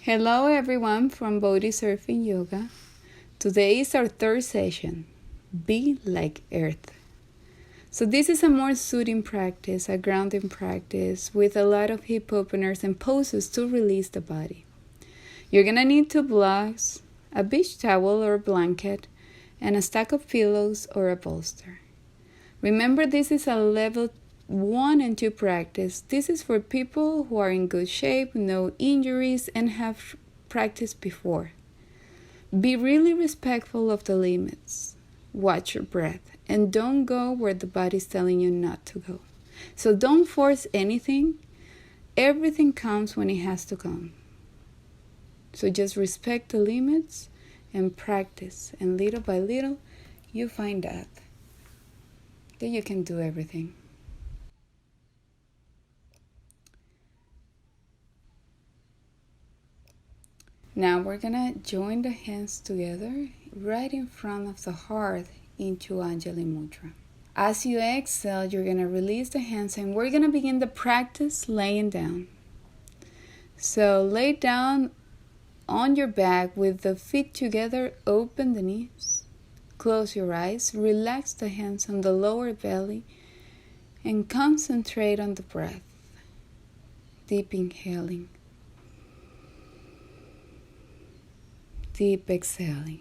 Hello everyone from Bodhi Surf Yoga. Today is our third session, Be Like Earth. So this is a more soothing practice, a grounding practice with a lot of hip openers and poses to release the body. You're going to need 2 blocks, a beach towel or blanket, and a stack of pillows or a bolster. Remember, this is a level 1 and 2 practice. This is for people who are in good shape, no injuries, and have practiced before. Be really respectful of the limits. Watch your breath and don't go where the body's telling you not to go. So don't force anything. Everything comes when it has to come. So just respect the limits and practice. And little by little, you find out that you can do everything. Now we're gonna join the hands together right in front of the heart into Anjali Mudra. As you exhale, you're gonna release the hands and we're gonna begin the practice laying down. So lay down on your back with the feet together, open the knees, close your eyes, relax the hands on the lower belly and concentrate on the breath. Deep inhaling. Deep exhaling.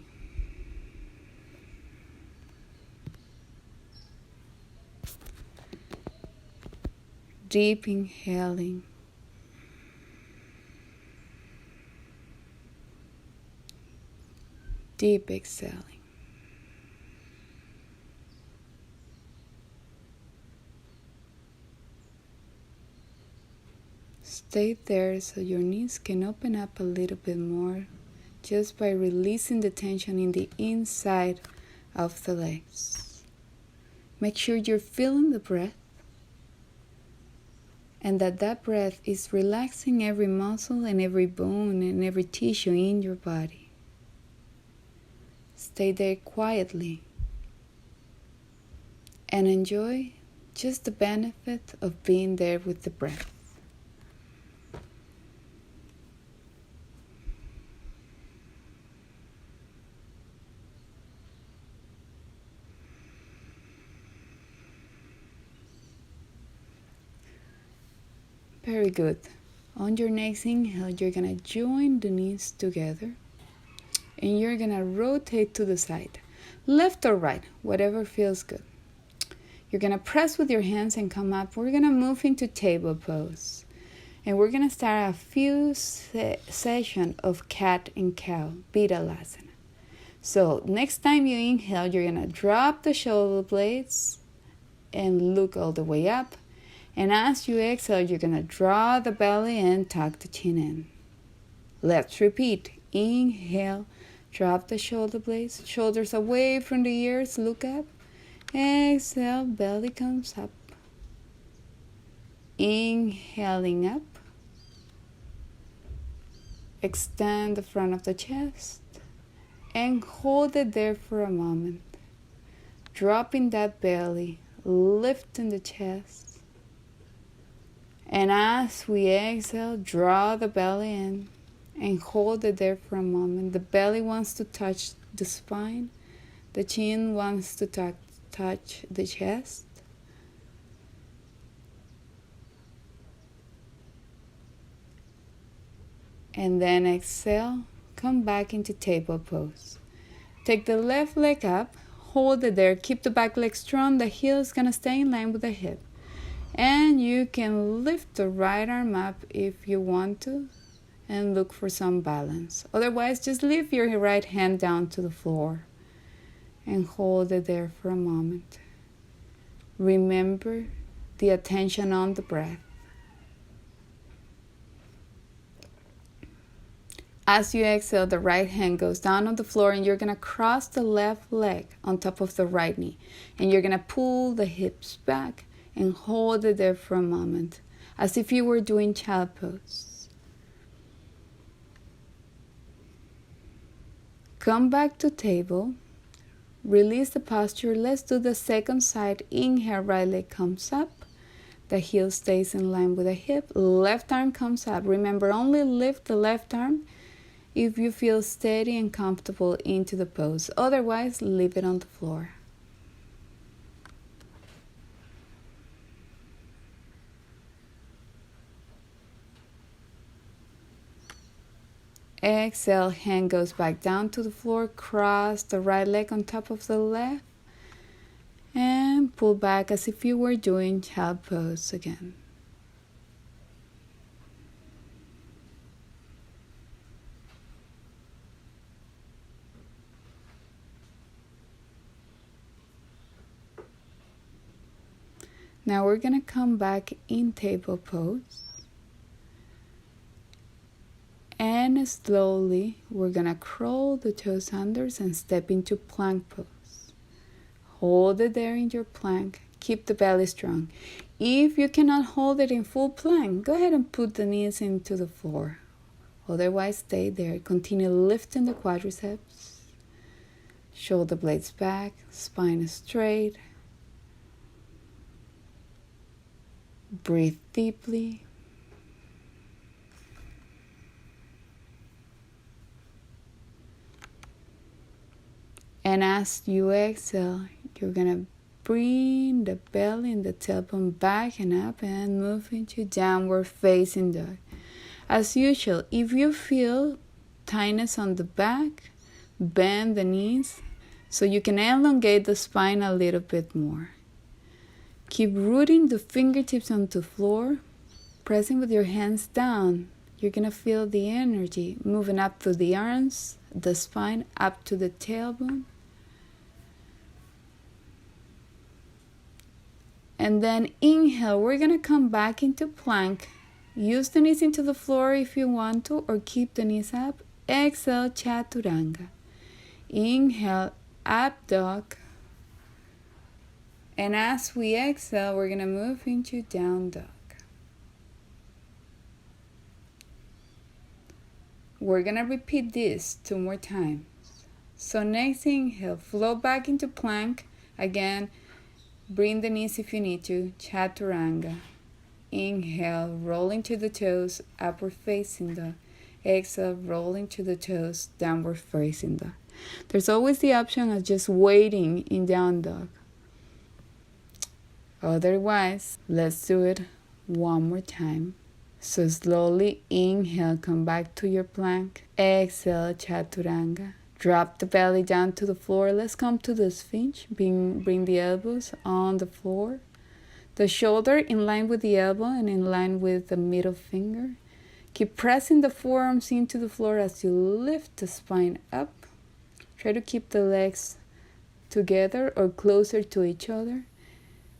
Deep inhaling. Deep exhaling. Stay there so your knees can open up a little bit more, just by releasing the tension in the inside of the legs. Make sure you're feeling the breath and that breath is relaxing every muscle and every bone and every tissue in your body. Stay there quietly and enjoy just the benefit of being there with the breath. Very good. On your next inhale, you're going to join the knees together and you're going to rotate to the side, left or right, whatever feels good. You're going to press with your hands and come up. We're going to move into table pose and we're going to start a few session of cat and cow, Salasana. So next time you inhale, you're going to drop the shoulder blades and look all the way up. And as you exhale, you're going to draw the belly and tuck the chin in. Let's repeat. Inhale, drop the shoulder blades, shoulders away from the ears, look up. Exhale, belly comes up. Inhaling up. Extend the front of the chest and hold it there for a moment. Dropping that belly, lifting the chest. And as we exhale, draw the belly in and hold it there for a moment. The belly wants to touch the spine. The chin wants to touch the chest. And then exhale, come back into table pose. Take the left leg up, hold it there, keep the back leg strong. The heel is going to stay in line with the hip. And you can lift the right arm up if you want to and look for some balance. Otherwise, just leave your right hand down to the floor and hold it there for a moment. Remember the attention on the breath. As you exhale, the right hand goes down on the floor and you're going to cross the left leg on top of the right knee. And you're going to pull the hips back and hold it there for a moment, as if you were doing child pose. Come back to table, release the posture. Let's do the second side. Inhale, right leg comes up, The heel stays in line with the hip. Left arm comes up. Remember, only lift the left arm if you feel steady and comfortable into the pose. Otherwise, leave it on the floor. Exhale, hand goes back down to the floor. Cross the right leg on top of the left. And pull back as if you were doing child pose again. Now we're going to come back in table pose. And slowly we're going to curl the toes under and step into plank pose. Hold it there in your plank. Keep the belly strong. If you cannot hold it in full plank, go ahead and put the knees into the floor. Otherwise, stay there. Continue lifting the quadriceps. Shoulder blades back, spine straight. Breathe deeply. And as you exhale, you're going to bring the belly and the tailbone back and up and move into downward facing dog. As usual, if you feel tightness on the back, bend the knees so you can elongate the spine a little bit more. Keep rooting the fingertips onto the floor, pressing with your hands down. You're going to feel the energy moving up through the arms, the spine, up to the tailbone. And then inhale, we're going to come back into plank. Use the knees into the floor if you want to, or keep the knees up. Exhale, chaturanga. Inhale, up dog. And as we exhale, we're going to move into down dog. We're going to repeat this 2 more times. So next inhale, float back into plank. Again, bring the knees if you need to. Chaturanga. Inhale, roll into the toes, upward facing dog. Exhale, roll into the toes, downward facing dog. There's always the option of just waiting in down dog. Otherwise, let's do it 1 more time. So slowly inhale, come back to your plank. Exhale, chaturanga. Drop the belly down to the floor. Let's come to the Sphinx. Bring the elbows on the floor. The shoulder in line with the elbow and in line with the middle finger. Keep pressing the forearms into the floor as you lift the spine up. Try to keep the legs together or closer to each other.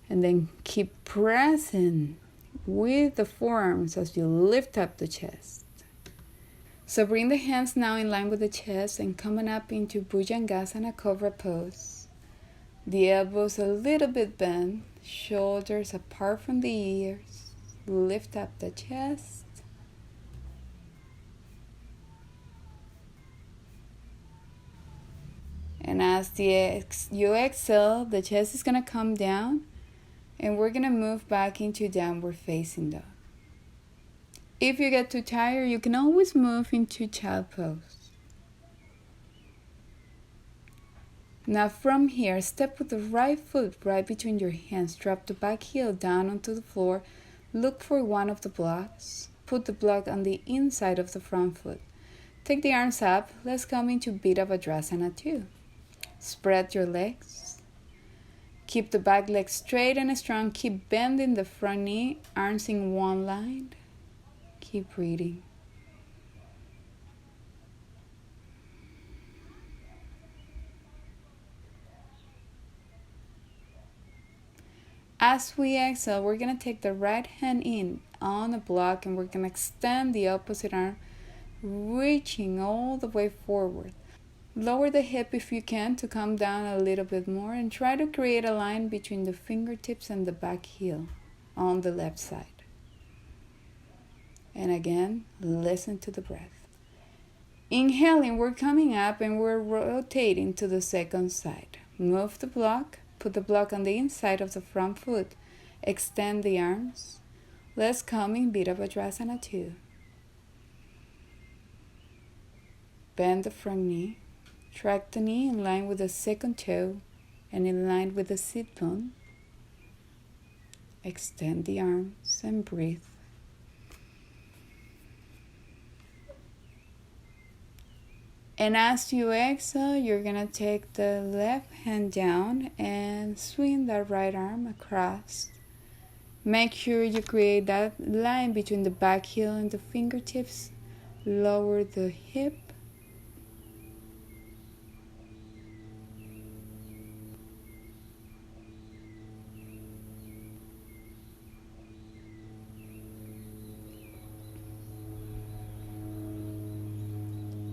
And then keep pressing with the forearms as you lift up the chest. So bring the hands now in line with the chest and coming up into Bhujangasana Cobra pose. The elbows a little bit bent, shoulders apart from the ears. Lift up the chest. And as you exhale, the chest is going to come down and we're going to move back into downward facing dog. If you get too tired, you can always move into child pose. Now from here, step with the right foot right between your hands. Drop the back heel down onto the floor. Look for one of the blocks. Put the block on the inside of the front foot. Take the arms up. Let's come into Virabhadrasana 2. Spread your legs. Keep the back leg straight and strong. Keep bending the front knee, arms in one line. Keep breathing. As we exhale, we're going to take the right hand in on the block and we're going to extend the opposite arm, reaching all the way forward. Lower the hip if you can to come down a little bit more and try to create a line between the fingertips and the back heel on the left side. And again, listen to the breath. Inhaling, we're coming up and we're rotating to the second side. Move the block, put the block on the inside of the front foot, Extend the arms. Let's come in Virabhadrasana 2. Bend the front knee. Track the knee in line with the second toe and in line with the sit bone. Extend the arms and breathe. And as you exhale, you're going to take the left hand down and swing that right arm across. Make sure you create that line between the back heel and the fingertips. Lower the hip.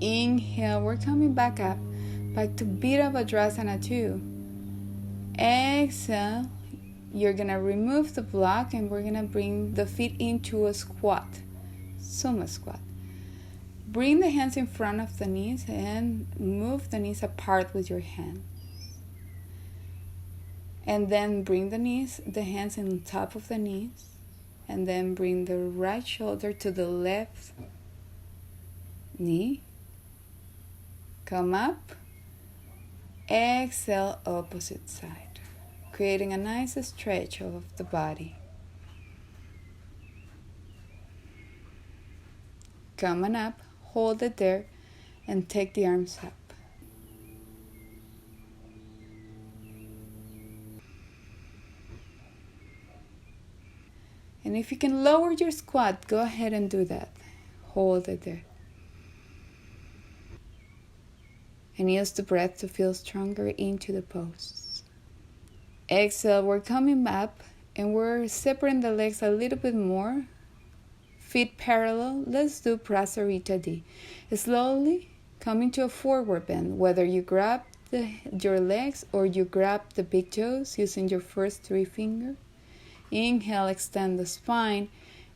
Inhale, we're coming back up, back to Virabhadrasana 2. Exhale, you're going to remove the block and we're going to bring the feet into a squat, sumo squat. Bring the hands in front of the knees and move the knees apart with your hands. And then bring the hands on top of the knees, and then bring the right shoulder to the left knee. Come up, exhale, opposite side, creating a nice stretch of the body. Come on up, hold it there, and take the arms up. And if you can lower your squat, go ahead and do that. Hold it there. And use the breath to feel stronger into the pose. Exhale, we're coming up and we're separating the legs a little bit more. Feet parallel. Let's do Prasarita D. Slowly come into a forward bend, whether you grab your legs or you grab the big toes using your first 3 fingers. Inhale, extend the spine.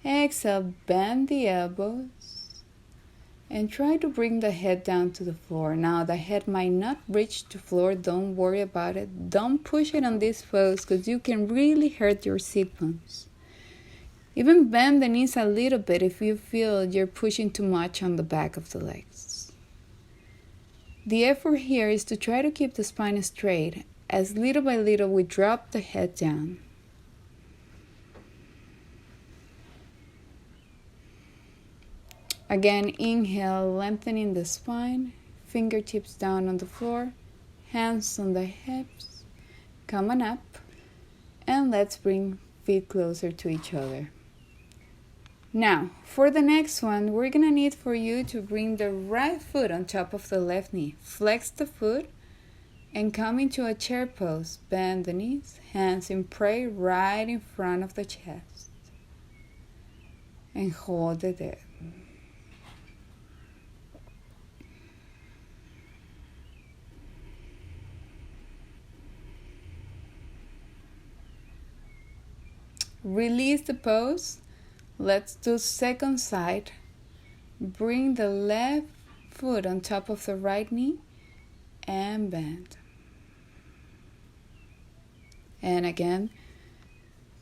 Exhale, bend the elbows. And try to bring the head down to the floor. Now, the head might not reach the floor. Don't worry about it. Don't push it on this pose because you can really hurt your sit bones. Even bend the knees a little bit if you feel you're pushing too much on the back of the legs. The effort here is to try to keep the spine straight. As little by little we drop the head down. Again, inhale, lengthening the spine, fingertips down on the floor, hands on the hips, come on up, and let's bring feet closer to each other. Now, for the next one, we're going to need for you to bring the right foot on top of the left knee. Flex the foot and come into a chair pose. Bend the knees, hands in prayer right in front of the chest. And hold it there. Release the pose. Let's do second side. Bring the left foot on top of the right knee and bend. And again,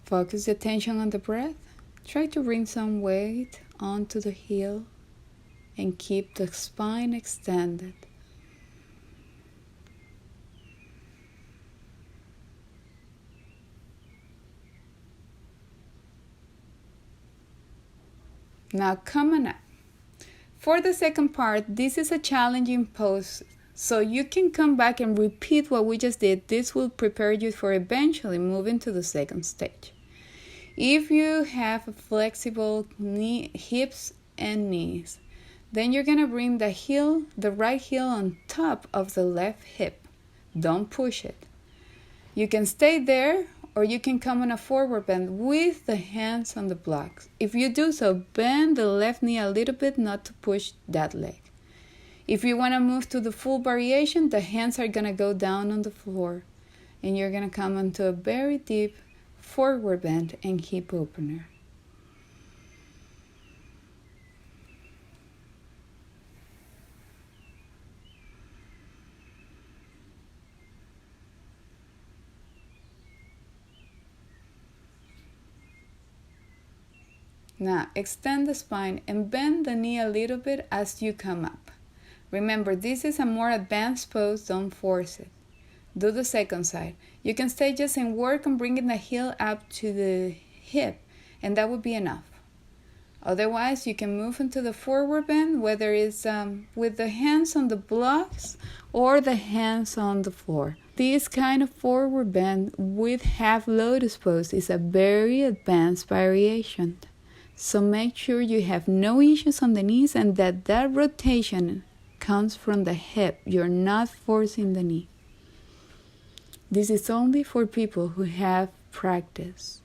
focus the attention on the breath. Try to bring some weight onto the heel and keep the spine extended. Now come on up. For the second part, this is a challenging pose, so you can come back and repeat what we just did. This will prepare you for eventually moving to the second stage. If you have flexible hips and knees, then you're going to bring the right heel on top of the left hip. Don't push it. You can stay there, or you can come on a forward bend with the hands on the blocks. If you do so, bend the left knee a little bit, not to push that leg. If you want to move to the full variation, the hands are going to go down on the floor. And you're going to come into a very deep forward bend and hip opener. Now, extend the spine and bend the knee a little bit as you come up. Remember, this is a more advanced pose, don't force it. Do the second side. You can stay just and work on bringing the heel up to the hip, and that would be enough. Otherwise, you can move into the forward bend, whether it's with the hands on the blocks or the hands on the floor. This kind of forward bend with half lotus pose is a very advanced variation. So make sure you have no issues on the knees and that rotation comes from the hip. You're not forcing the knee. This is only for people who have practice.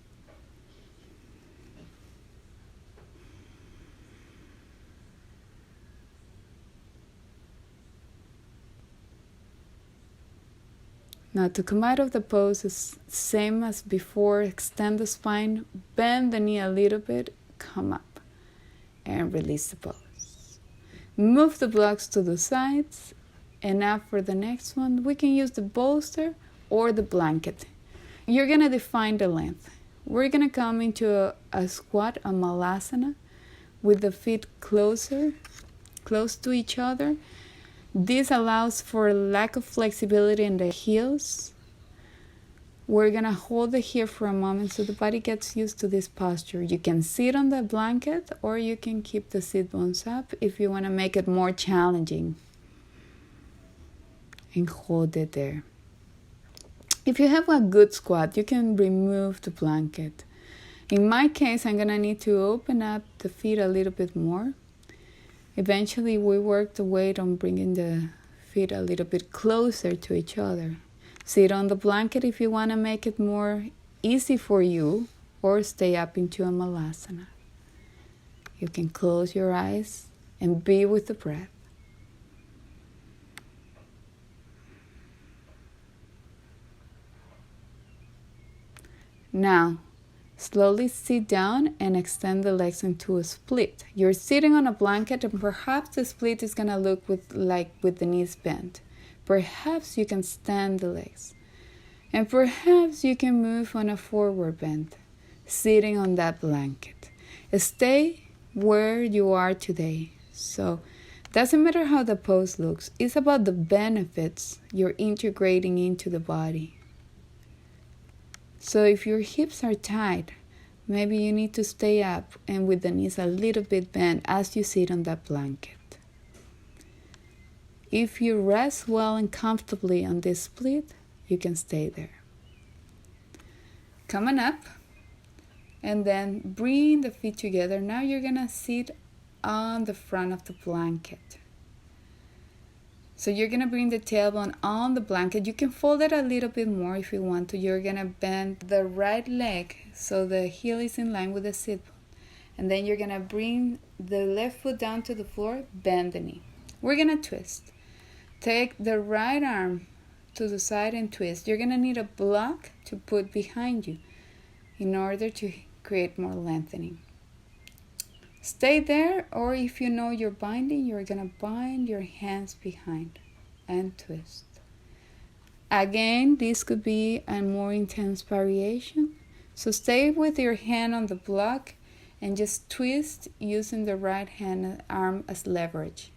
Now to come out of the pose is same as before. Extend the spine, bend the knee a little bit, come up, and release the pose. Move the blocks to the sides, and now for the next one, we can use the bolster or the blanket. You're going to define the length. We're going to come into a squat, a Malasana, with the feet close to each other. This allows for lack of flexibility in the heels. We're going to hold it here for a moment so the body gets used to this posture. You can sit on the blanket or you can keep the sit bones up if you want to make it more challenging. And hold it there. If you have a good squat, you can remove the blanket. In my case, I'm going to need to open up the feet a little bit more. Eventually, we work the weight on bringing the feet a little bit closer to each other. Sit on the blanket if you want to make it more easy for you, or stay up into a Malasana. You can close your eyes and be with the breath. Now, slowly sit down and extend the legs into a split. You're sitting on a blanket and perhaps the split is going to look with the knees bent. Perhaps you can stand the legs. And perhaps you can move on a forward bend, sitting on that blanket. Stay where you are today. So, doesn't matter how the pose looks. It's about the benefits you're integrating into the body. So if your hips are tight, maybe you need to stay up and with the knees a little bit bent as you sit on that blanket. If you rest well and comfortably on this split, you can stay there. Coming up, and then bring the feet together. Now you're going to sit on the front of the blanket. So you're going to bring the tailbone on the blanket. You can fold it a little bit more if you want to. You're going to bend the right leg so the heel is in line with the sit bone. And then you're going to bring the left foot down to the floor, bend the knee. We're going to twist. Take the right arm to the side and twist. You're going to need a block to put behind you in order to create more lengthening. Stay there, or if you know you're binding, you're going to bind your hands behind and twist. Again, this could be a more intense variation. So stay with your hand on the block and just twist using the right hand arm as leverage.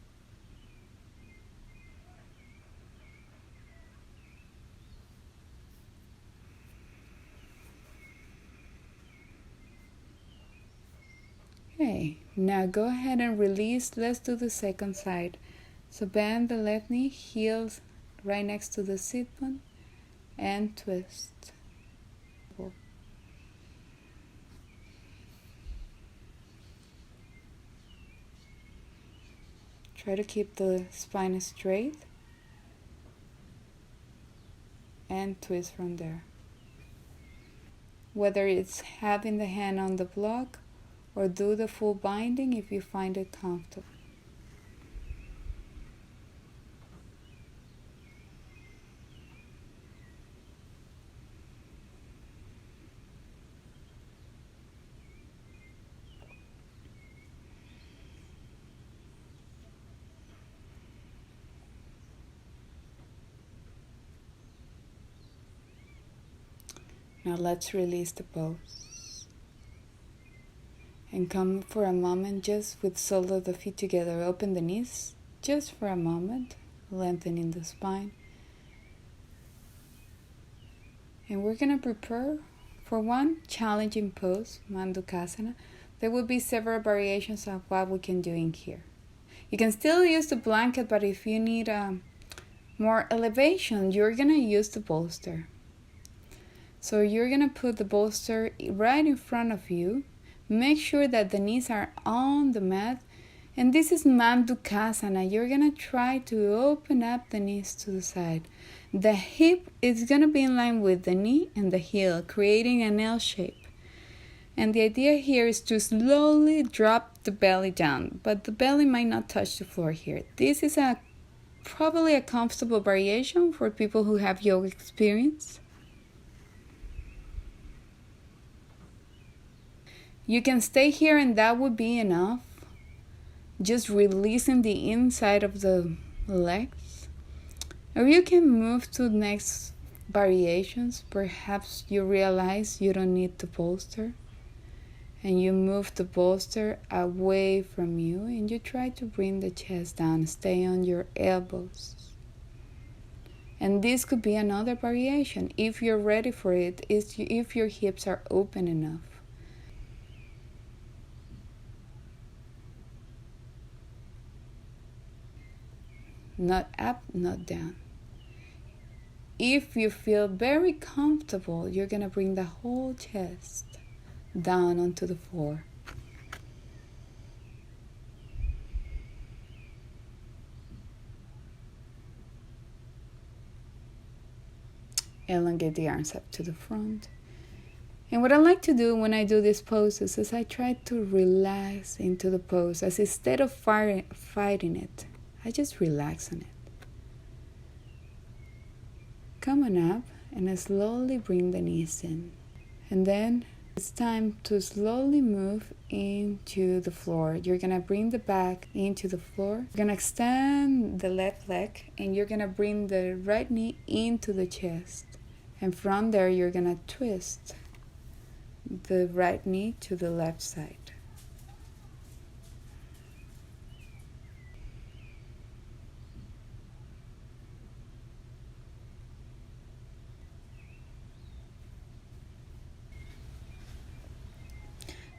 Okay, now go ahead and release. Let's do the second side. So bend the left knee, heels right next to the sit bone, and twist. Try to keep the spine straight and twist from there. Whether it's having the hand on the block or do the full binding if you find it comfortable. Now let's release the pose. And come for a moment just with sole of the feet together. Open the knees just for a moment, lengthening the spine. And we're going to prepare for one challenging pose, Mandukasana. There will be several variations of what we can do in here. You can still use the blanket, but if you need more elevation, you're going to use the bolster. So you're going to put the bolster right in front of you. Make sure that the knees are on the mat. And this is Mandukasana. You're going to try to open up the knees to the side. The hip is going to be in line with the knee and the heel, creating an L shape. And the idea here is to slowly drop the belly down, but the belly might not touch the floor here. This is probably a comfortable variation for people who have yoga experience. You can stay here and that would be enough. Just releasing the inside of the legs. Or you can move to the next variations. Perhaps you realize you don't need the bolster. And you move the bolster away from you. And you try to bring the chest down. Stay on your elbows. And this could be another variation. If you're ready for it, if your hips are open enough. Not up, not down. If you feel very comfortable, you're going to bring the whole chest down onto the floor. Elongate the arms up to the front. And what I like to do when I do these poses is I try to relax into the pose, as instead of fighting it, I just relax on it. Come on up and slowly bring the knees in. And then it's time to slowly move into the floor. You're going to bring the back into the floor. You're going to extend the left leg and you're going to bring the right knee into the chest. And from there, you're going to twist the right knee to the left side.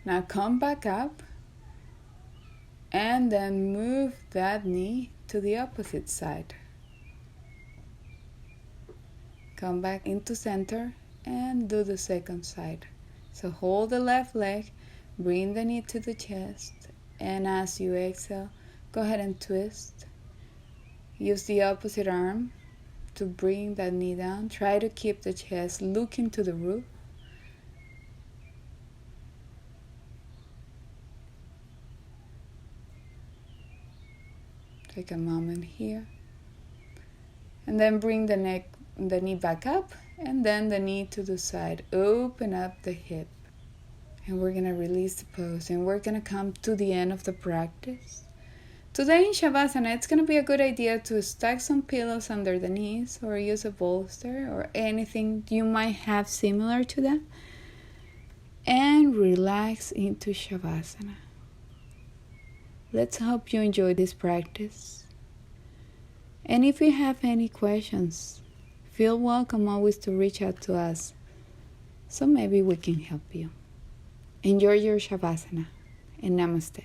Now come back up and then move that knee to the opposite side. Come back into center and do the second side. So hold the left leg, bring the knee to the chest, and as you exhale, go ahead and twist. Use the opposite arm to bring that knee down. Try to keep the chest looking to the roof. Take a moment here. And then bring the knee back up and then the knee to the side. Open up the hip. And we're going to release the pose and we're going to come to the end of the practice. Today in Shavasana, it's going to be a good idea to stack some pillows under the knees or use a bolster or anything you might have similar to that. And relax into Shavasana. Let's hope you enjoy this practice. And if you have any questions, feel welcome always to reach out to us. So maybe we can help you. Enjoy your Shavasana and Namaste.